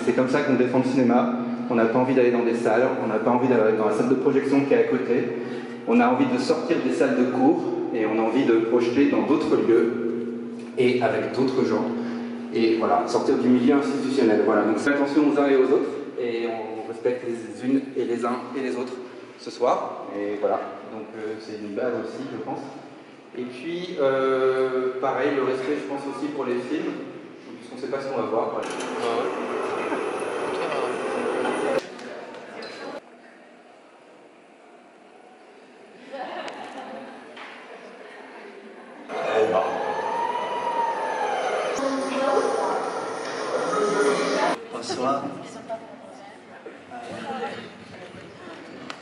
c'est comme ça qu'on défend le cinéma. On n'a pas envie d'aller dans des salles, on n'a pas envie d'aller dans la salle de projection qui est à côté. On a envie de sortir des salles de cours et on a envie de projeter dans d'autres lieux et avec d'autres gens. Et voilà, sortir du milieu institutionnel. Voilà, donc c'est attention aux uns et aux autres et on respecte les unes et les uns et les autres ce soir. Et voilà, donc c'est une base aussi, je pense. Et puis, pareil, le respect, je pense aussi pour les films, puisqu'on ne sait pas ce qu'on va voir. Voilà. Bonsoir.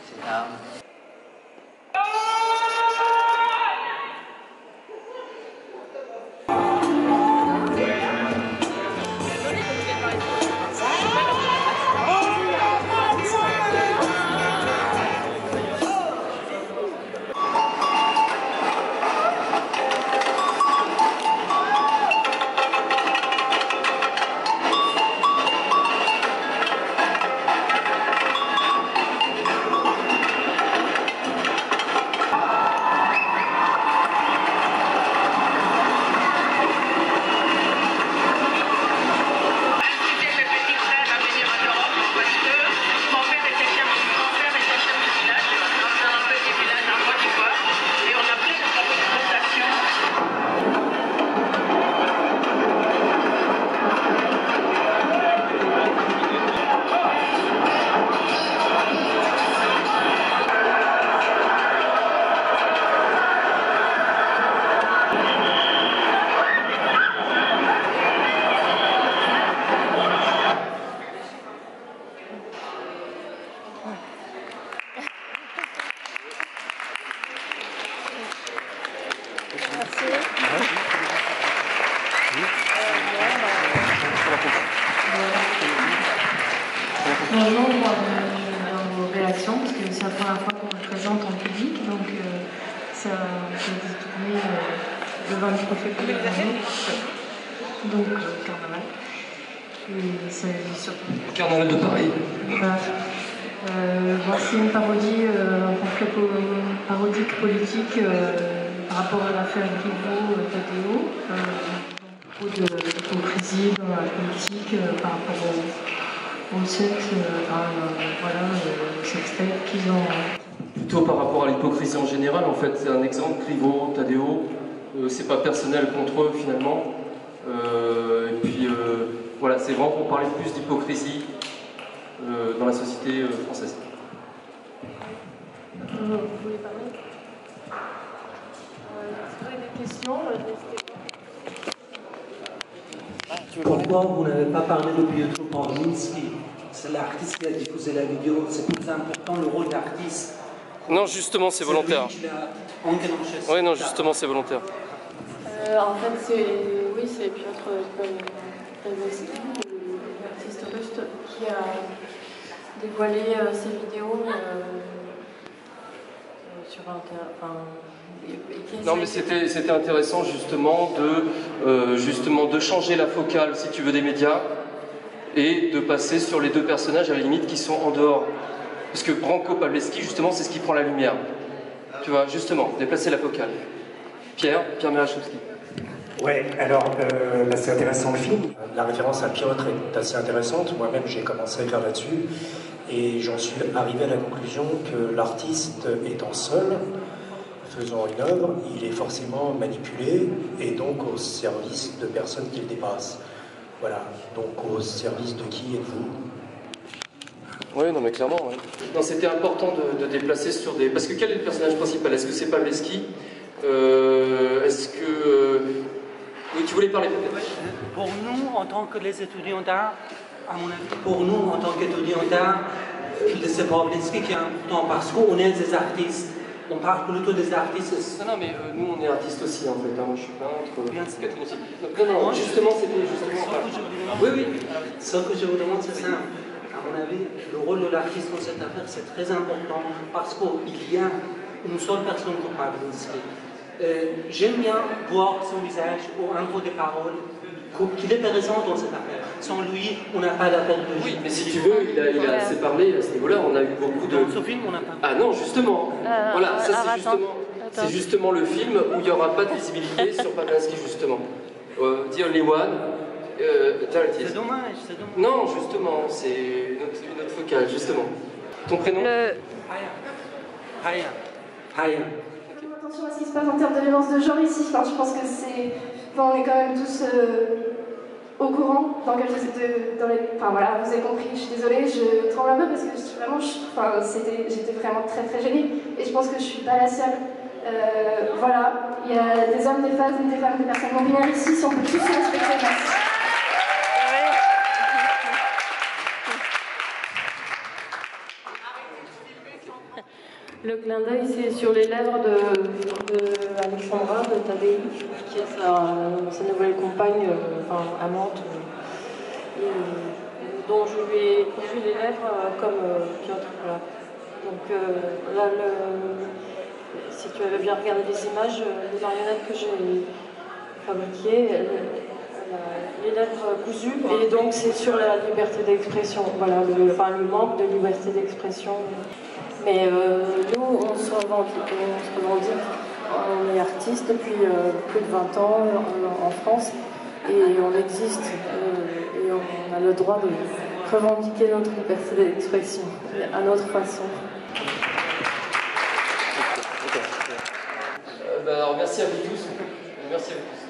C'est là. Bonjour dans vos réactions, parce que c'est la première fois qu'on le présente en public, donc ça s'est tourné devant le préfet donc carnaval. Et c'est surtout... Carnaval de Paris. Voilà. C'est une parodie, un pamphlet parodique politique par rapport à l'affaire Griveaux-Tadeo, beaucoup d'hypocrisie dans la politique par rapport au sexe, voilà, le sextape qu'ils ont. Plutôt par rapport à l'hypocrisie en général, en fait, c'est un exemple, Griveaux, Tadeo, c'est pas personnel contre eux finalement. Et puis voilà, c'est vraiment pour parler plus d'hypocrisie dans la société française. Vous voulez parler? Si vous avez des questions, n'hésitez pas. Pourquoi vous n'avez pas parlé de Pietro Porzinski? C'est l'artiste qui a diffusé la vidéo, c'est plus important le rôle d'artiste. Non, justement, c'est volontaire. Oui, non, justement, c'est volontaire. En fait, c'est Piotr Porzinski, l'artiste russe, qui a dévoilé ses vidéos sur Internet. Non, mais c'était intéressant justement de changer la focale, si tu veux, des médias et de passer sur les deux personnages à la limite qui sont en dehors. Parce que Branko Pavleski, justement, c'est ce qui prend la lumière. Tu vois, justement, déplacer la focale. Pierre Mirachowski. Ouais, alors c'est intéressant le film. La référence à Piotr est assez intéressante. Moi-même, j'ai commencé à écrire là-dessus et j'en suis arrivé à la conclusion que l'artiste étant seul, faisant une œuvre, il est forcément manipulé et donc au service de personnes qui le dépassent. Voilà, donc au service de qui êtes-vous? Oui, non mais clairement, ouais. Non, c'était important de déplacer sur des... Parce que quel est le personnage principal? Est-ce que c'est Pavleski? Est-ce que... Oui, tu voulais parler peut-être? Pour nous, en tant que les étudiants d'art, à mon avis, pour nous, en tant qu'étudiants d'art, c'est Pavleski qui est important parce qu'on est des artistes. On parle plutôt des artistes. Non, mais nous, on est artistes aussi, en fait. Hein. Moi, je suis peintre, Catherine aussi. Non, justement, c'était justement ça. Oui, oui. Ce que je vous demande, c'est ça. À mon avis, le rôle de l'artiste dans cette affaire, c'est très important parce qu'il y a une seule personne comme Pavleski. J'aime bien voir son visage ou un peu des paroles qu'il est présent dans cette affaire. Sans lui, on n'a pas d'appel de Oui, mais si tu veux, il a assez parlé à ce niveau-là. On a eu beaucoup de. Dans ce film, on n'a pas. Ah non, justement. Voilà, ça c'est justement le film où il n'y aura pas de visibilité sur Babinski, justement. The Only One. C'est dommage, c'est dommage. Non, justement, c'est une autre focale, justement. Ton prénom? Haya. Attention à ce qui se passe en termes de violence de genre ici. Enfin, je pense que c'est. Enfin, on est quand même tous au courant dans quel Enfin voilà, vous avez compris, je suis désolée, je tremble un peu parce que vraiment, j'étais vraiment très très gênée. Et je pense que je suis pas la seule. Voilà, il y a des hommes, des femmes, des personnes non-binaires ici, si on peut tous se respecter. Merci. Le clin d'œil, c'est sur les lèvres de Alexandra, de Tadei, qui est sa nouvelle compagne, amante, dont je lui ai cousu les lèvres comme Piotr. Voilà. Donc là, si tu avais bien regardé les images, les marionnettes que j'ai fabriquées, elle a les lèvres cousues, et donc c'est sur la liberté d'expression, voilà, le manque de liberté d'expression. Mais nous, on se revendique, on est artistes depuis plus de 20 ans en France, et on existe, et on a le droit de revendiquer notre liberté d'expression à notre façon. Alors merci à vous tous. Merci à vous tous.